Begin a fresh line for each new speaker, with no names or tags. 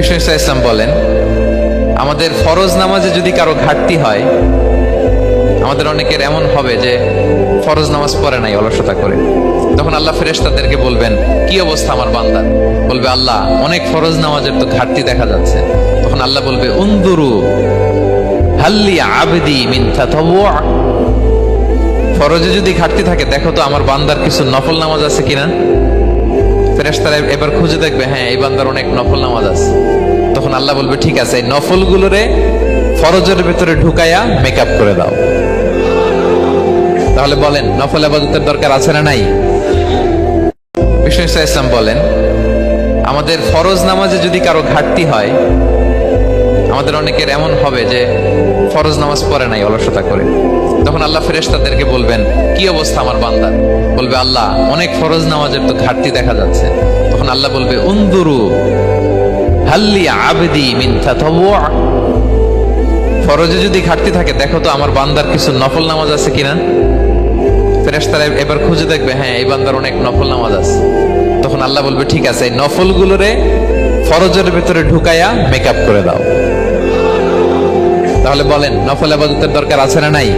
বিষ্ণু ইসলাম বলেন, আমাদের ফরজ নামাজে যদি কারো ঘাটতি হয়, আমাদের অনেকের এমন হবে যে ফরজ নামাজ পড়ে নাই অলসতা করে, তখন আল্লাহ ফেরেশতাদেরকে বলবেন, কি অবস্থা আমার বান্দার? বলবে, আল্লাহ অনেক ফরজ নামাজের তো ঘাটতি দেখা যাচ্ছে। তখন আল্লাহ বলবে, উনদুরু হাল্লি আবদি মিন তাতাওয়ু, ফরজে যদি ঘাটতি থাকে দেখো তো আমার বান্দার কিছু নফল নামাজ আছে কিনা। ফেরেশতারা এবার খুঁজে দেখবে, হ্যাঁ এই বান্দার অনেক নফল নামাজ আছে। তখন আল্লাহ বলবে, ঠিক আছে, এই নফল গুলোরে ফরজের ভিতরে ঢুকাইয়া মেকআপ করে দাও। তাহলে বলেন, নফল ইবাদতের দরকার আছে না নাই? বিষ্ণু ইসলাম বলেন, আমাদের ফরজ নামাজে যদি কারো ঘাটতি হয়, আমাদের অনেকের এমন হবে যে ফরজ নামাজ পড়ে নাই অলসতা করে, তখন আল্লাহ ফেরেশতাদেরকে বলবেন, কি অবস্থা আমার বান্দার? বলবে, আল্লাহ অনেক ফরজ নামাজের তো ঘাটতি দেখা যাচ্ছে। তখন আল্লাহ বলবে, উনদুরু হাল্লি আবদি মিন তাতাওয়ু, ফরজে যদি ঘাটতি থাকে দেখো তো আমার বান্দার কিছু নফল নামাজ আছে কিনা। ফেরেশতারা এবার খুঁজে দেখবে, হ্যাঁ এই বান্দার অনেক নফল নামাজ আছে। তখন আল্লাহ বলবে, ঠিক আছে, এই নফল গুলোরে ফরজের ভিতরে ঢুকাইয়া মেকআপ করে দাও। তাহলে বলেন, নফল ইবাদতের দরকার আছে না নাই?